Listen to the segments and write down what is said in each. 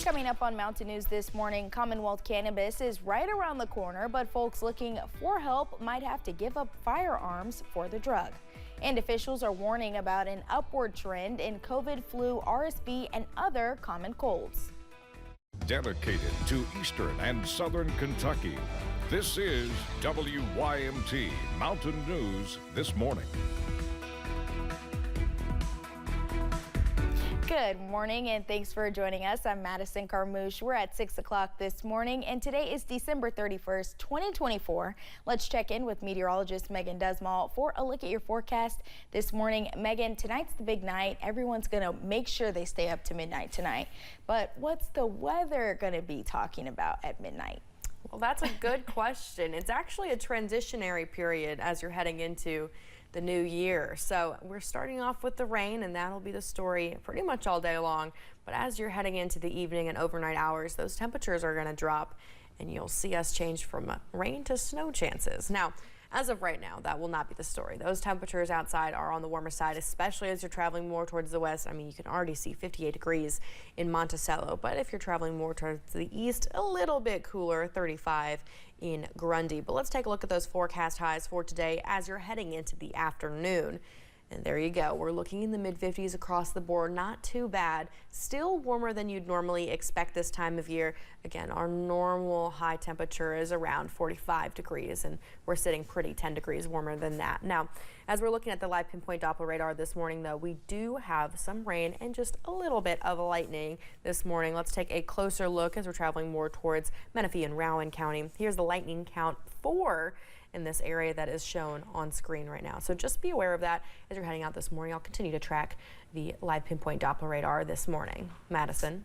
Coming up on Mountain News this morning, Commonwealth cannabis is right around the corner, but folks looking for help might have to give up firearms for the drug. And officials are warning about an upward trend in COVID, flu, RSV, and other common colds. Dedicated to Eastern and Southern Kentucky, this is WYMT Mountain News this morning. Good morning and thanks for joining us. I'm Madison Carmouche. We're at 6 o'clock this morning and today is December 31st, 2024. Let's check in with meteorologist Megan Desmal for a look at your forecast this morning. Megan, tonight's the big night. Everyone's going to make sure they stay up to midnight tonight. But what's the weather going to be talking about at midnight? Well, that's a good question. It's actually a transitionary period as you're heading into the new year. So we're starting off with the rain, and that'll be the story pretty much all day long. But as you're heading into the evening and overnight hours, those temperatures are going to drop, and you'll see us change from rain to snow chances. Now, as of right now, that will not be the story. Those temperatures outside are on the warmer side, especially as you're traveling more towards the west. I mean, you can already see 58 degrees in Monticello, but if you're traveling more towards the east, a little bit cooler, 35 in Grundy. But let's take a look at those forecast highs for today as you're heading into the afternoon. And there you go. We're looking in the mid-50s across the board. Not too bad. Still warmer than you'd normally expect this time of year. Again, our normal high temperature is around 45 degrees, and we're sitting pretty 10 degrees warmer than that. Now, as we're looking at the live pinpoint Doppler radar this morning, though, we do have some rain and just a little bit of lightning this morning. Let's take a closer look as we're traveling more towards Menifee and Rowan County. Here's the lightning count 4 in this area that is shown on screen right now. So just be aware of that as you're heading out this morning. I'll continue to track the live pinpoint Doppler radar this morning. Madison.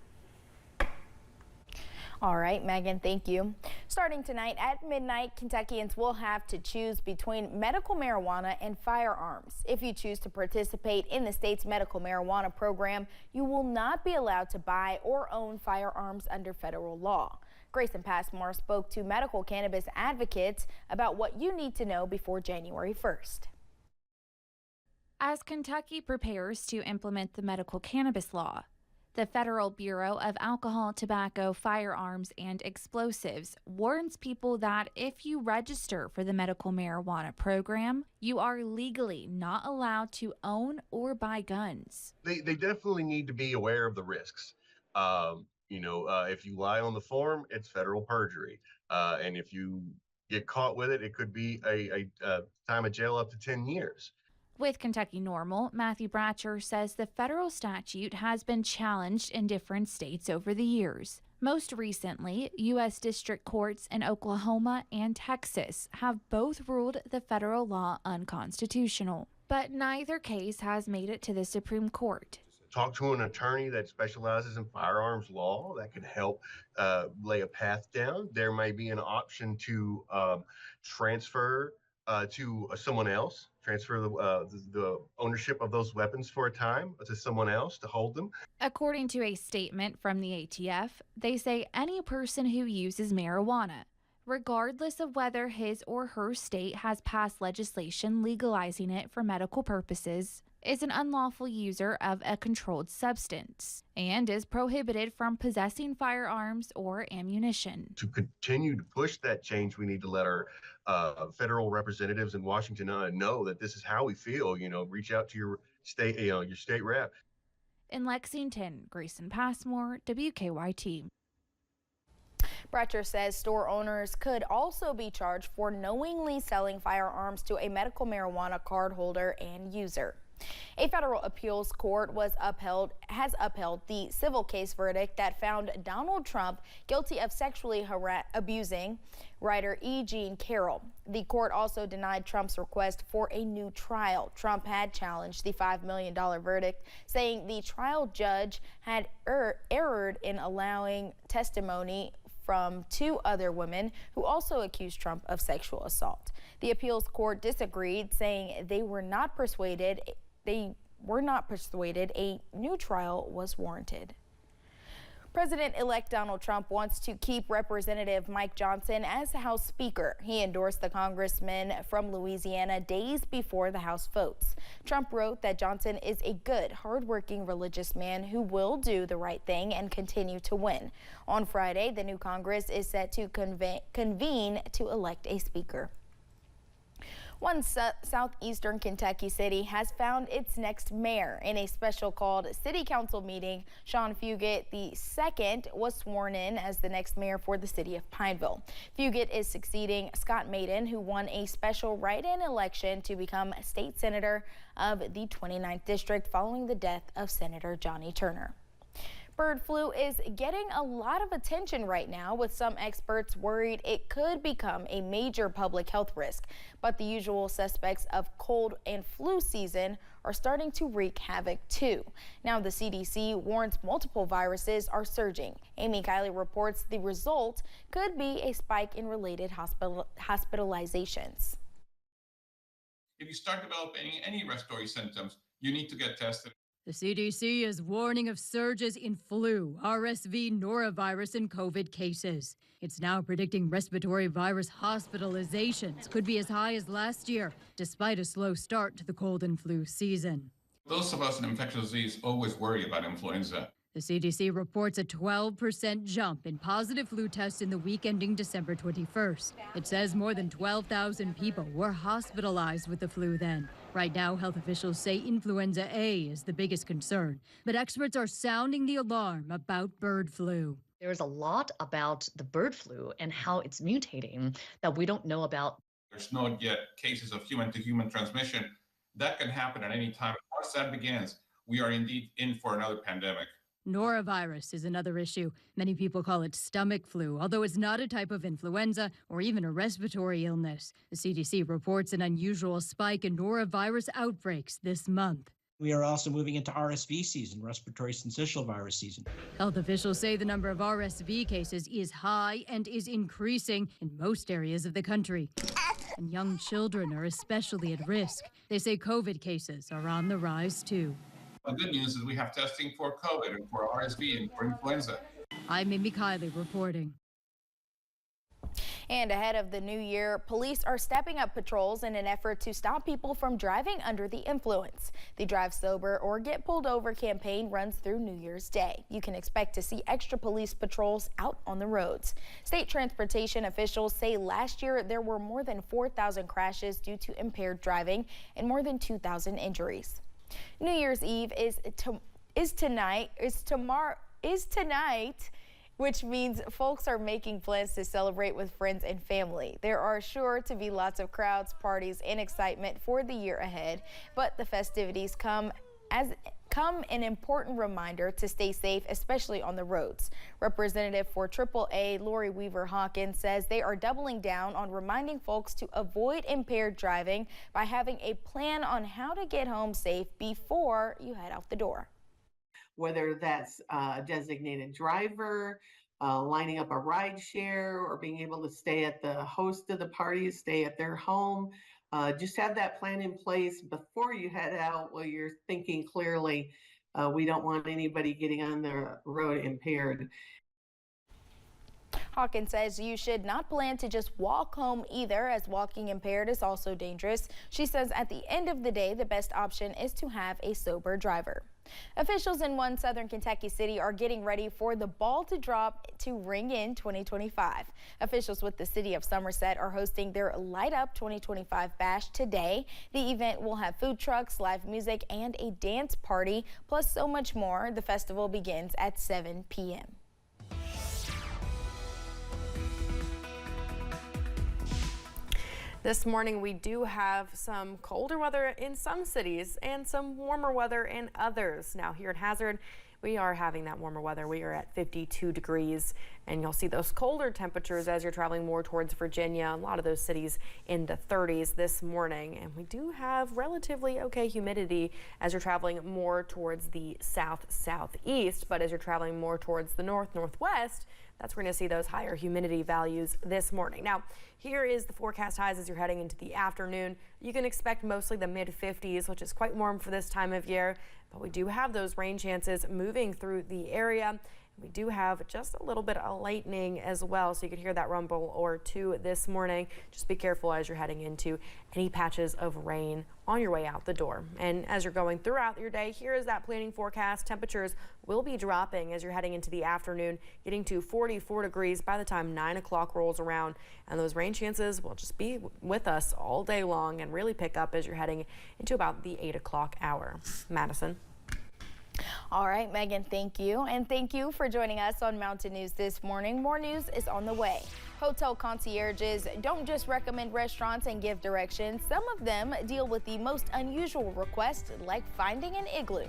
All right, Megan, thank you. Starting tonight at midnight, Kentuckians will have to choose between medical marijuana and firearms. If you choose to participate in the state's medical marijuana program, you will not be allowed to buy or own firearms under federal law. Grayson Passmore spoke to medical cannabis advocates about what you need to know before January 1st. As Kentucky prepares to implement the medical cannabis law, the Federal Bureau of Alcohol, Tobacco, Firearms, and Explosives warns people that if you register for the medical marijuana program, you are legally not allowed to own or buy guns. They definitely need to be aware of the risks. If you lie on the form, it's federal perjury. And if you get caught with it, it could be a time of jail up to 10 years. With Kentucky NORML, Matthew Bratcher says the federal statute has been challenged in different states over the years. Most recently, U.S. district courts in Oklahoma and Texas have both ruled the federal law unconstitutional. But neither case has made it to the Supreme Court. Talk to an attorney that specializes in firearms law that can help lay a path down. There may be an option to transfer to someone else, transfer the ownership of those weapons for a time to someone else to hold them. According to a statement from the ATF, they say any person who uses marijuana, regardless of whether his or her state has passed legislation legalizing it for medical purposes, is an unlawful user of a controlled substance and is prohibited from possessing firearms or ammunition. To continue to push that change, we need to let our federal representatives in Washington know that this is how we feel. Reach out to your state rep. In Lexington, Grayson Passmore, WKYT. Bratcher says store owners could also be charged for knowingly selling firearms to a medical marijuana card holder and user. A federal appeals court has upheld the civil case verdict that found Donald Trump guilty of sexually abusing writer E. Jean Carroll. The court also denied Trump's request for a new trial. Trump had challenged the $5 million verdict, saying the trial judge had erred in allowing testimony from 2 other women who also accused Trump of sexual assault. The appeals court disagreed, saying they were not persuaded a new trial was warranted. President-elect Donald Trump wants to keep Representative Mike Johnson as House Speaker. He endorsed the congressman from Louisiana days before the House votes. Trump wrote that Johnson is a good, hardworking, religious man who will do the right thing and continue to win. On Friday, the new Congress is set to convene to elect a speaker. One southeastern Kentucky city has found its next mayor. In a special called city council meeting, Sean Fugate II was sworn in as the next mayor for the city of Pineville. Fugate is succeeding Scott Maiden, who won a special write-in election to become state senator of the 29th district following the death of Senator Johnny Turner. Bird flu is getting a lot of attention right now, with some experts worried it could become a major public health risk. But the usual suspects of cold and flu season are starting to wreak havoc too. Now the CDC warns multiple viruses are surging. Amy Kiley reports the result could be a spike in related hospitalizations. If you start developing any respiratory symptoms, you need to get tested. The CDC is warning of surges in flu, RSV, norovirus, and COVID cases. It's now predicting respiratory virus hospitalizations could be as high as last year, despite a slow start to the cold and flu season. Those of us in infectious disease always worry about influenza. The CDC reports a 12% jump in positive flu tests in the week ending December 21st. It says more than 12,000 people were hospitalized with the flu then. Right now, health officials say influenza A is the biggest concern, but experts are sounding the alarm about bird flu. There's a lot about the bird flu and how it's mutating that we don't know about. There's not yet cases of human-to-human transmission. That can happen at any time. Once that begins, we are indeed in for another pandemic. Norovirus is another issue. Many people call it stomach flu, although it's not a type of influenza or even a respiratory illness. The CDC reports an unusual spike in norovirus outbreaks this month. We are also moving into RSV season, respiratory syncytial virus season. Health officials say the number of RSV cases is high and is increasing in most areas of the country. And young children are especially at risk. They say COVID cases are on the rise too. The good news is we have testing for COVID and for RSV and for influenza. I'm Amy Kiley reporting. And ahead of the new year, police are stepping up patrols in an effort to stop people from driving under the influence. The Drive Sober or Get Pulled Over campaign runs through New Year's Day. You can expect to see extra police patrols out on the roads. State transportation officials say last year there were more than 4,000 crashes due to impaired driving and more than 2,000 injuries. New Year's Eve is tonight, which means folks are making plans to celebrate with friends and family. There are sure to be lots of crowds, parties, and excitement for the year ahead, but the festivities come an important reminder to stay safe, especially on the roads. Representative for AAA Lori Weaver Hawkins says they are doubling down on reminding folks to avoid impaired driving by having a plan on how to get home safe before you head out the door. Whether that's a designated driver, lining up a ride share, or being able to stay at the host of the party, stay at their home. Just have that plan in place before you head out while you're thinking clearly. We don't want anybody getting on the road impaired. Hawkins says you should not plan to just walk home either, as walking impaired is also dangerous. She says at the end of the day, the best option is to have a sober driver. Officials in one southern Kentucky city are getting ready for the ball to drop to ring in 2025. Officials with the city of Somerset are hosting their Light Up 2025 bash today. The event will have food trucks, live music, and a dance party, plus so much more. The festival begins at 7 p.m. This morning we do have some colder weather in some cities and some warmer weather in others. Now here at Hazard, we are having that warmer weather. We are at 52 degrees, and you'll see those colder temperatures as you're traveling more towards Virginia. A lot of those cities in the 30s this morning, and we do have relatively okay humidity as you're traveling more towards the southeast, but as you're traveling more towards the northwest, that's where we're going to see those higher humidity values this morning. Now, here is the forecast highs as you're heading into the afternoon. You can expect mostly the mid-50s, which is quite warm for this time of year, but we do have those rain chances moving through the area. We do have just a little bit of lightning as well, so you could hear that rumble or two this morning. Just be careful as you're heading into any patches of rain on your way out the door. And as you're going throughout your day, here is that planning forecast. Temperatures will be dropping as you're heading into the afternoon, getting to 44 degrees by the time 9 o'clock rolls around. And those rain chances will just be with us all day long and really pick up as you're heading into about the 8 o'clock hour. Madison. All right, Megan, thank you. And thank you for joining us on Mountain News this morning. More news is on the way. Hotel concierges don't just recommend restaurants and give directions. Some of them deal with the most unusual requests, like finding an igloo.